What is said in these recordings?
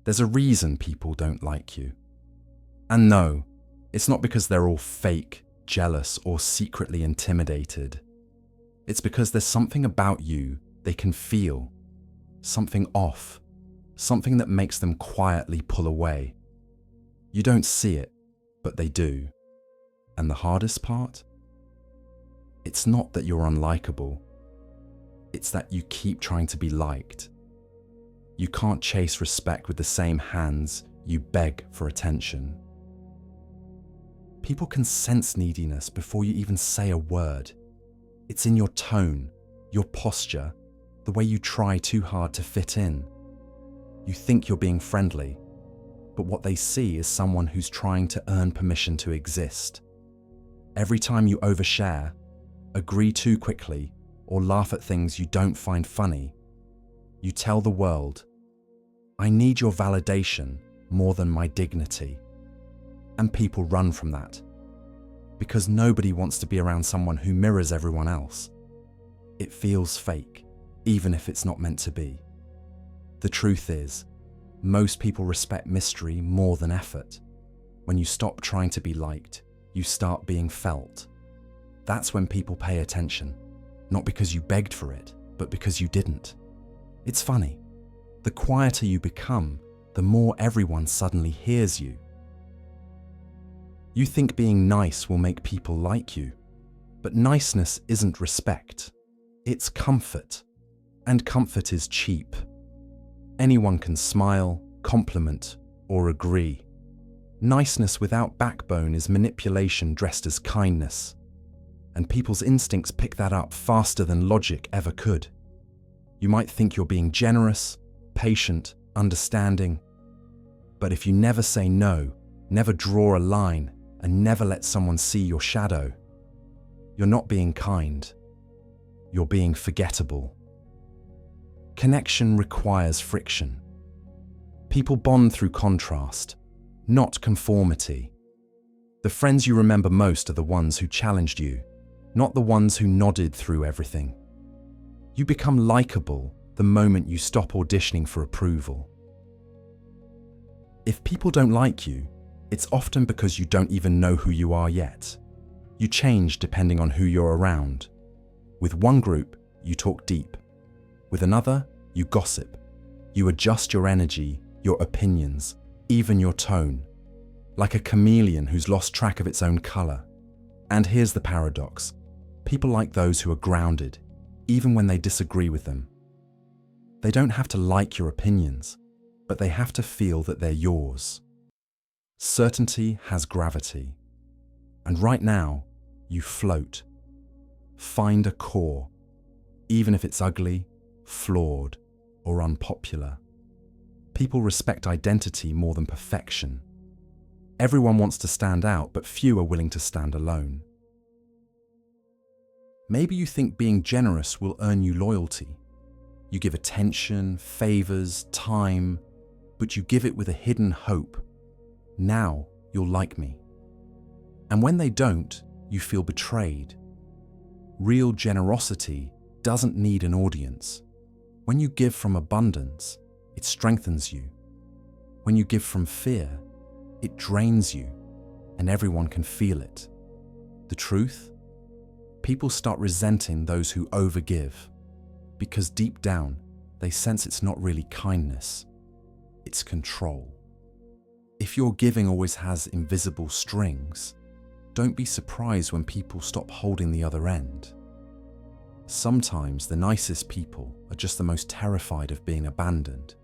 There's a reason people don't like you. And no, it's not because they're all fake, jealous, or secretly intimidated. It's because there's something about you they can feel, something off, something that makes them quietly pull away. You don't see it, but they do. And the hardest part? It's not that you're unlikable. It's that you keep trying to be liked. You can't chase respect with the same hands you beg for attention. People can sense neediness before you even say a word. It's in your tone, your posture, the way you try too hard to fit in. You think you're being friendly, but what they see is someone who's trying to earn permission to exist. Every time you overshare, agree too quickly, or laugh at things you don't find funny, you tell the world, I need your validation more than my dignity. And people run from that, because nobody wants to be around someone who mirrors everyone else. It feels fake, even if it's not meant to be. The truth is, most people respect mystery more than effort. When you stop trying to be liked, you start being felt. That's when people pay attention, not because you begged for it, but because you didn't. It's funny. The quieter you become, the more everyone suddenly hears you. You think being nice will make people like you, but niceness isn't respect. It's comfort, and comfort is cheap. Anyone can smile, compliment, or agree. Niceness without backbone is manipulation dressed as kindness, and people's instincts pick that up faster than logic ever could. You might think you're being generous, patient, understanding, but if you never say no, never draw a line, and never let someone see your shadow, you're not being kind. You're being forgettable. Connection requires friction. People bond through contrast, not conformity. The friends you remember most are the ones who challenged you, not the ones who nodded through everything. You become likable the moment you stop auditioning for approval. If people don't like you, it's often because you don't even know who you are yet. You change depending on who you're around. With one group, you talk deep. With another, you gossip. You adjust your energy, your opinions, even your tone, like a chameleon who's lost track of its own color. And here's the paradox. People like those who are grounded, even when they disagree with them. They don't have to like your opinions, but they have to feel that they're yours. Certainty has gravity. And right now, you float. Find a core, even if it's ugly, flawed, or unpopular. People respect identity more than perfection. Everyone wants to stand out, but few are willing to stand alone. Maybe you think being generous will earn you loyalty. You give attention, favors, time, but you give it with a hidden hope. Now you'll like me. And when they don't, you feel betrayed. Real generosity doesn't need an audience. When you give from abundance, it strengthens you. When you give from fear, it drains you, and everyone can feel it. The truth? People start resenting those who overgive, because deep down, they sense it's not really kindness, it's control. If your giving always has invisible strings, don't be surprised when people stop holding the other end. Sometimes the nicest people are just the most terrified of being abandoned.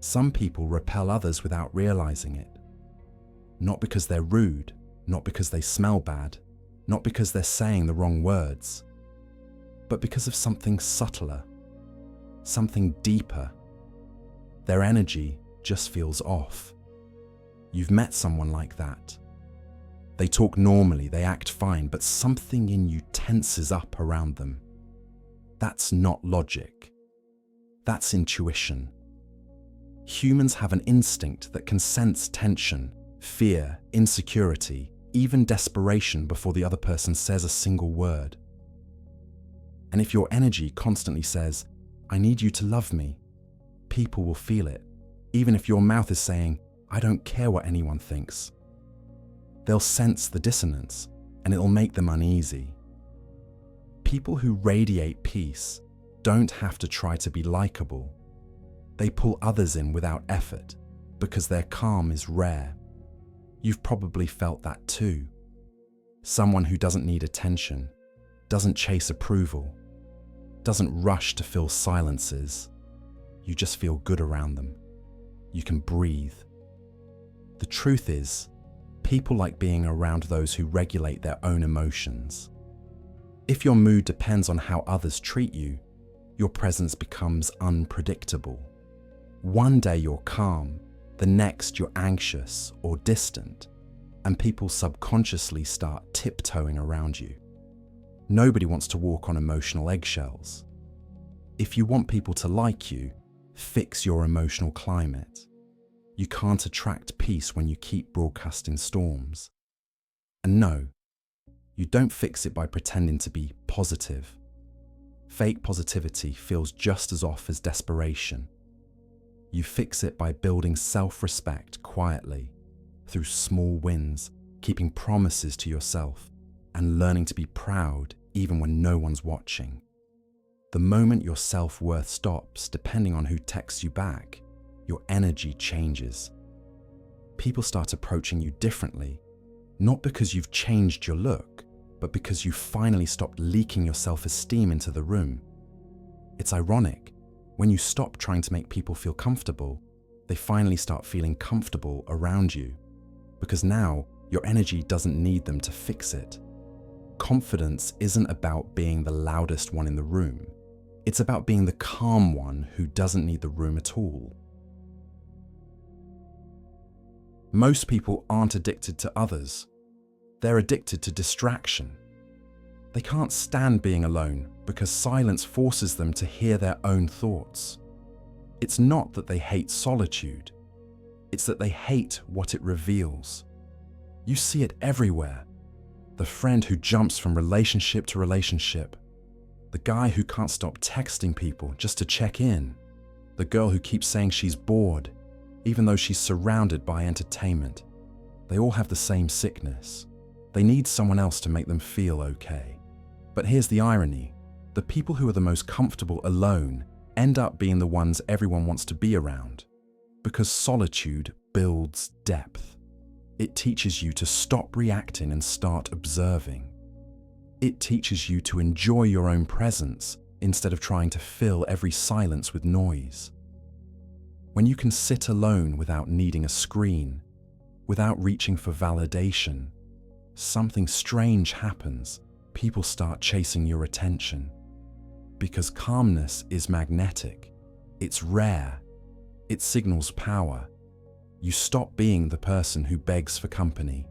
Some people repel others without realizing it. Not because they're rude, not because they smell bad, not because they're saying the wrong words, but because of something subtler, something deeper. Their energy just feels off. You've met someone like that. They talk normally, they act fine, but something in you tenses up around them. That's not logic. That's intuition. Humans have an instinct that can sense tension, fear, insecurity, even desperation before the other person says a single word. And if your energy constantly says, I need you to love me, people will feel it, even if your mouth is saying, "I don't care what anyone thinks." They'll sense the dissonance, and it'll make them uneasy. People who radiate peace don't have to try to be likable. They pull others in without effort because their calm is rare. You've probably felt that too. Someone who doesn't need attention, doesn't chase approval, doesn't rush to fill silences. You just feel good around them. You can breathe. The truth is, people like being around those who regulate their own emotions. If your mood depends on how others treat you, your presence becomes unpredictable. One day you're calm, the next you're anxious or distant, and people subconsciously start tiptoeing around you. Nobody wants to walk on emotional eggshells. If you want people to like you, fix your emotional climate. You can't attract peace when you keep broadcasting storms. And no, you don't fix it by pretending to be positive. Fake positivity feels just as off as desperation. You fix it by building self-respect quietly, through small wins, keeping promises to yourself, and learning to be proud even when no one's watching. The moment your self-worth stops depending on who texts you back, your energy changes. People start approaching you differently, not because you've changed your look, but because you finally stopped leaking your self-esteem into the room. It's ironic. When you stop trying to make people feel comfortable, they finally start feeling comfortable around you, because now your energy doesn't need them to fix it. Confidence isn't about being the loudest one in the room. It's about being the calm one who doesn't need the room at all. Most people aren't addicted to others. They're addicted to distraction. They can't stand being alone because silence forces them to hear their own thoughts. It's not that they hate solitude. It's that they hate what it reveals. You see it everywhere. The friend who jumps from relationship to relationship. The guy who can't stop texting people just to check in. The girl who keeps saying she's bored, even though she's surrounded by entertainment. They all have the same sickness. They need someone else to make them feel okay. But here's the irony. The people who are the most comfortable alone end up being the ones everyone wants to be around. Because solitude builds depth. It teaches you to stop reacting and start observing. It teaches you to enjoy your own presence instead of trying to fill every silence with noise. When you can sit alone without needing a screen, without reaching for validation, something strange happens. People start chasing your attention. Because calmness is magnetic. It's rare. It signals power. You stop being the person who begs for company.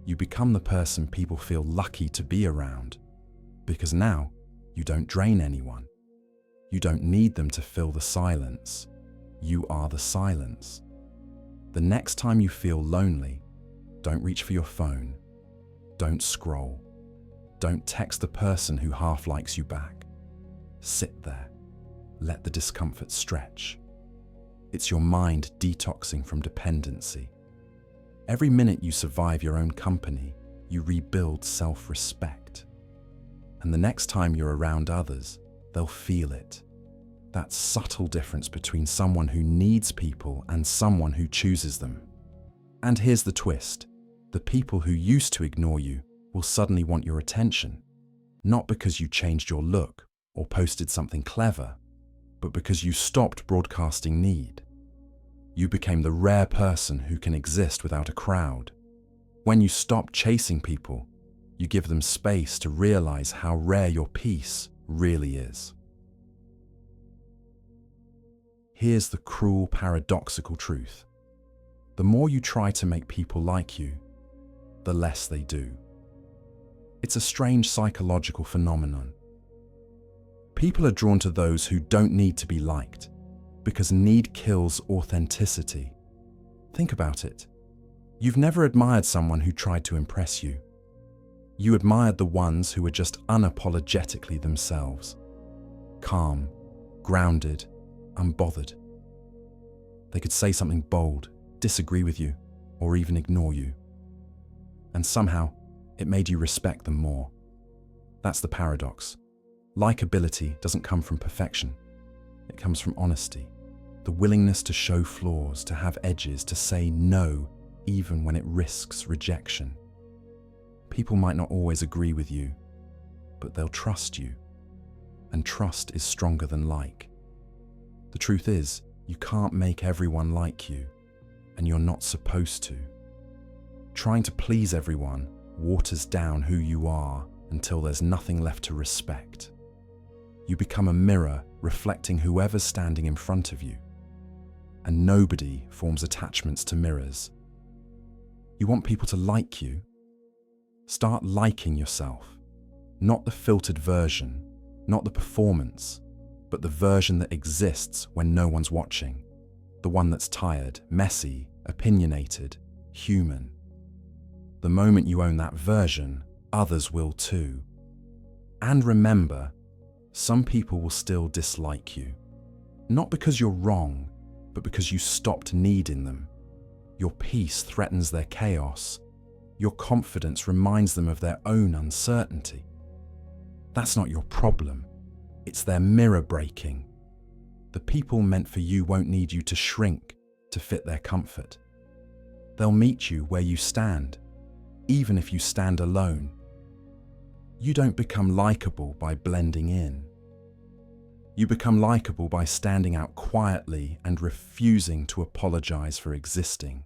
You become the person people feel lucky to be around. Because now, you don't drain anyone. You don't need them to fill the silence. You are the silence. The next time you feel lonely, don't reach for your phone. Don't scroll. Don't text the person who half likes you back. Sit there. Let the discomfort stretch. It's your mind detoxing from dependency. Every minute you survive your own company, you rebuild self-respect. And the next time you're around others, they'll feel it. That subtle difference between someone who needs people and someone who chooses them. And here's the twist. The people who used to ignore you will suddenly want your attention. Not because you changed your look or posted something clever, but because you stopped broadcasting need. You became the rare person who can exist without a crowd. When you stop chasing people, you give them space to realize how rare your peace really is. Here's the cruel, paradoxical truth. The more you try to make people like you, the less they do. It's a strange psychological phenomenon. People are drawn to those who don't need to be liked, because need kills authenticity. Think about it. You've never admired someone who tried to impress you. You admired the ones who were just unapologetically themselves. Calm, grounded, unbothered. They could say something bold, disagree with you, or even ignore you. And somehow, it made you respect them more. That's the paradox. Likability doesn't come from perfection. It comes from honesty. The willingness to show flaws, to have edges, to say no, even when it risks rejection. People might not always agree with you, but they'll trust you. And trust is stronger than like. The truth is, you can't make everyone like you, and you're not supposed to. Trying to please everyone waters down who you are until there's nothing left to respect. You become a mirror reflecting whoever's standing in front of you, and nobody forms attachments to mirrors. You want people to like you? Start liking yourself. Not the filtered version, not the performance, but the version that exists when no one's watching. The one that's tired, messy, opinionated, human. The moment you own that version, others will too. And remember, some people will still dislike you. Not because you're wrong, but because you stopped needing them. Your peace threatens their chaos. Your confidence reminds them of their own uncertainty. That's not your problem. It's their mirror breaking. The people meant for you won't need you to shrink to fit their comfort. They'll meet you where you stand, even if you stand alone. You don't become likable by blending in. You become likable by standing out quietly and refusing to apologize for existing.